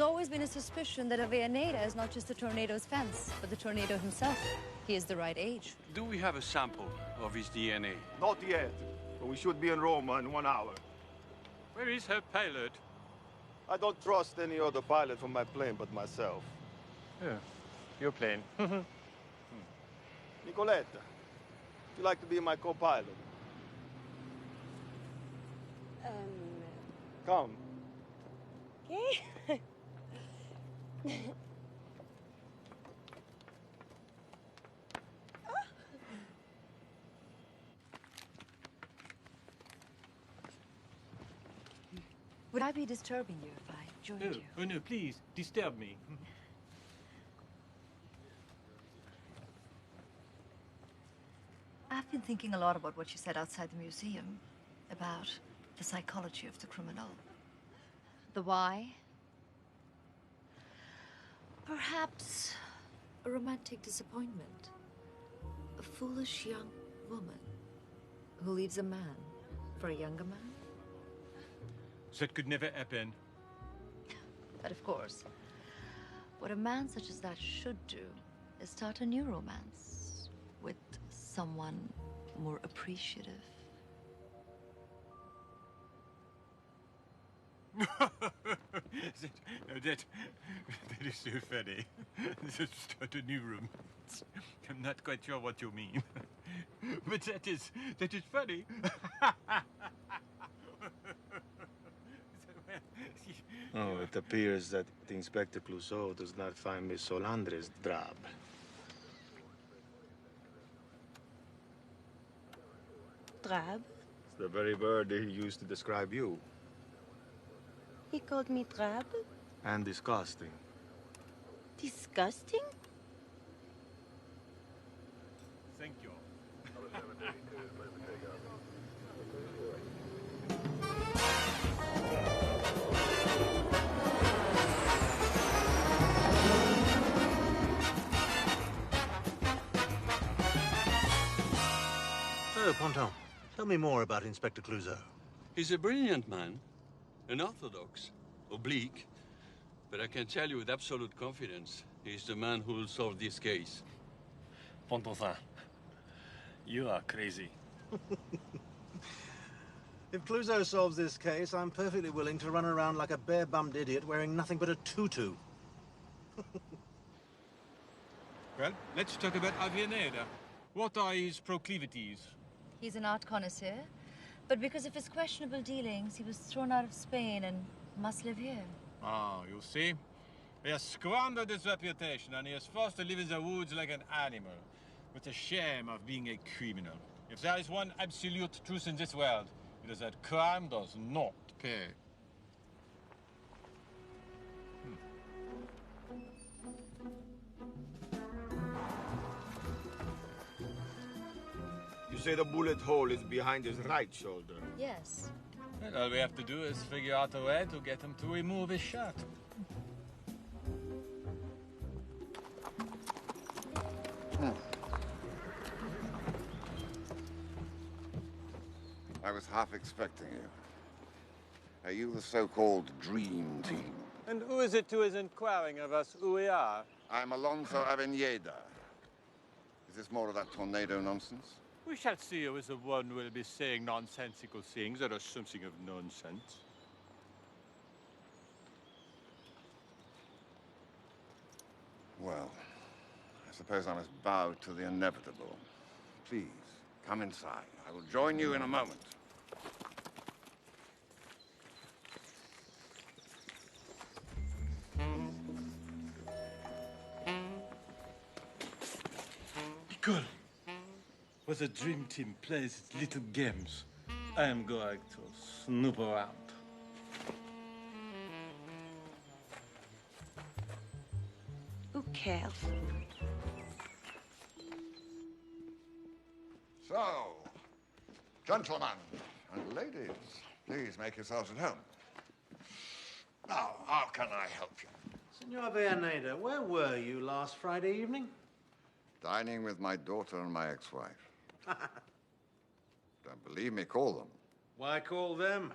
always been a suspicion that Avellaneda is not just the tornado's fence, but the tornado himself. He is the right age. Do we have a sample of his DNA? Not yet, but we should be in Roma in 1 hour. Where is her pilot? I don't trust any other pilot from my plane but myself. Yeah, your plane. Nicoletta, would you like to be my co-pilot? Come. Okay. Would I be disturbing you if I joined you? Oh, no, please, disturb me. I've been thinking a lot about what you said outside the museum, about the psychology of the criminal. The why. Perhaps a romantic disappointment. A foolish young woman who leaves a man for a younger man. That could never happen. But of course, what a man such as that should do is start a new romance with someone more appreciative. that is so funny. Start a new romance. I'm not quite sure what you mean. But that is funny. Oh, it appears that Inspector Clouseau does not find Miss Solandres drab. Drab? It's the very word he used to describe you. He called me drab? And disgusting. Disgusting? Thank you. So, Ponton, tell me more about Inspector Clouseau. He's a brilliant man, unorthodox, oblique, but I can tell you with absolute confidence, he's the man who will solve this case. Ponton, you are crazy. If Clouseau solves this case, I'm perfectly willing to run around like a bare-bummed idiot wearing nothing but a tutu. Well, let's talk about Avellaneda. What are his proclivities? He's an art connoisseur, but because of his questionable dealings, he was thrown out of Spain and must live here. Ah, you see? He has squandered his reputation and he is forced to live in the woods like an animal, with the shame of being a criminal. If there is one absolute truth in this world, it is that crime does not pay. You say the bullet hole is behind his right shoulder. Yes. Well, all we have to do is figure out a way to get him to remove his shirt. I was half expecting you. Are you the so-called dream team? And who is it who is inquiring of us who we are? I'm Alonso Avellaneda. Is this more of that tornado nonsense? We shall see who is the one who will be saying nonsensical things that are something of nonsense. Well, I suppose I must bow to the inevitable. Please, come inside. I will join you in a moment. Nicole, where the dream team plays its little games, I am going to snoop around. Who cares? So, gentlemen and ladies, please make yourselves at home. Now, how can I help you? Senor Avellaneda, where were you last Friday evening? Dining with my daughter and my ex-wife. Don't believe me, call them. Why call them?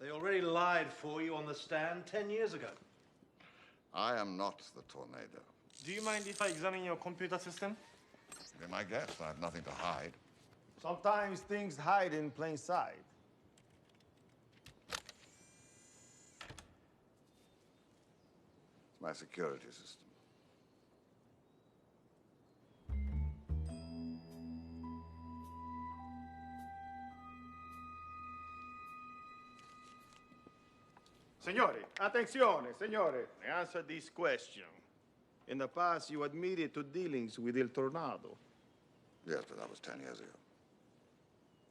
They already lied for you on the stand 10 years ago. I am not the tornado. Do you mind if I examine your computer system? Be my guest. I have nothing to hide. Sometimes things hide in plain sight. It's my security system. Signore, attenzione, signore. Answer this question. In the past, you admitted to dealings with Il Tornado. Yes, but that was 10 years ago.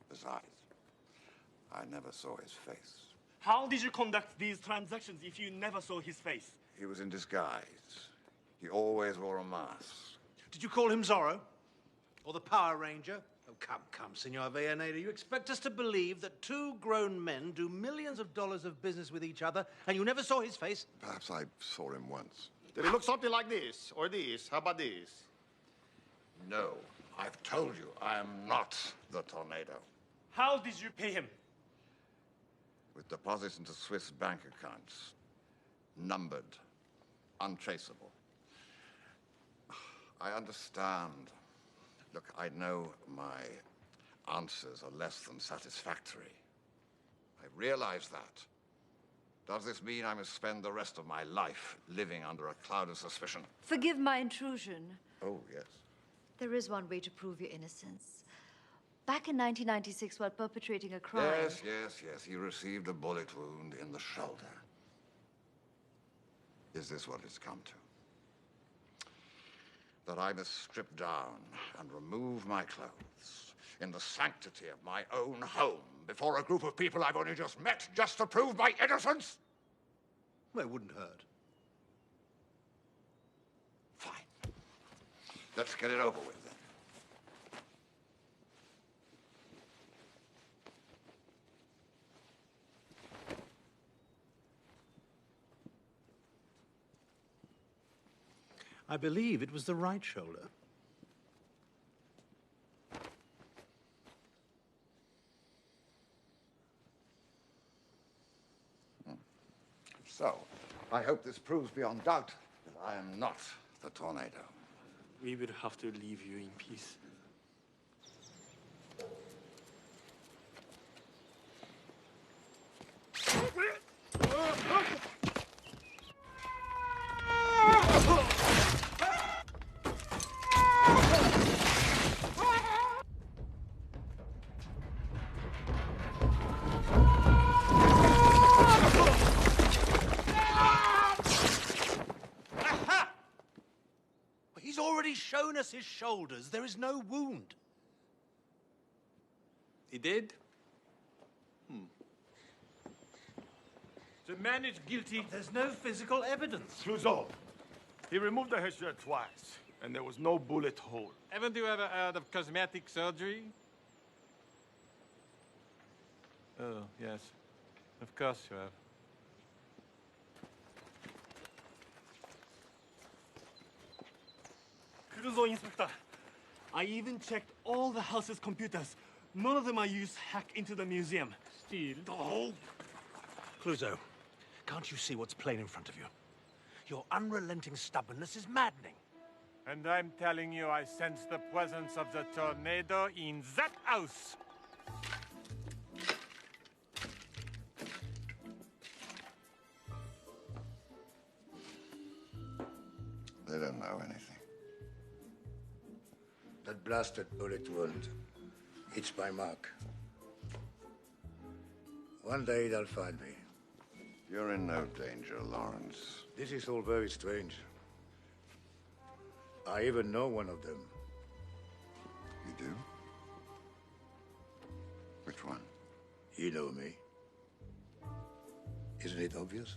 Besides, I never saw his face. How did you conduct these transactions if you never saw his face? He was in disguise. He always wore a mask. Did you call him Zorro? Or the Power Ranger? Oh, come, Senor Villaneda. You expect us to believe that two grown men do millions of dollars of business with each other, and you never saw his face? Perhaps I saw him once. Did it look something like this or this? How about this? No, I've told you, I am not the tornado. How did you pay him? With deposits into Swiss bank accounts. Numbered. Untraceable. I understand. Look, I know my answers are less than satisfactory. I realize that. Does this mean I must spend the rest of my life living under a cloud of suspicion? Forgive my intrusion. Oh, yes. There is one way to prove your innocence. Back in 1996, while perpetrating a crime... Yes. He received a bullet wound in the shoulder. Is this what it's come to? That I must strip down and remove my clothes in the sanctity of my own home before a group of people I've only just met just to prove my innocence? Well, it wouldn't hurt. Fine. Let's get it over with then. I believe it was the right shoulder. So, I hope this proves beyond doubt that I am not the tornado. We will have to leave you in peace. He's already shown us his shoulders. There is no wound. He did? The man is guilty. There's no physical evidence. Clouseau. He removed the shirt twice, and there was no bullet hole. Haven't you ever heard of cosmetic surgery? Oh, yes. Of course you have. Clouseau, Inspector. I even checked all the house's computers. None of them are used to hack into the museum. Still? Oh! Clouseau, can't you see what's plain in front of you? Your unrelenting stubbornness is maddening. And I'm telling you, I sense the presence of the tornado in that house. They don't know anything. That blasted bullet wound. It's my mark. One day they'll find me. You're in no danger, Lawrence. This is all very strange. I even know one of them. You do? Which one? You know me. Isn't it obvious?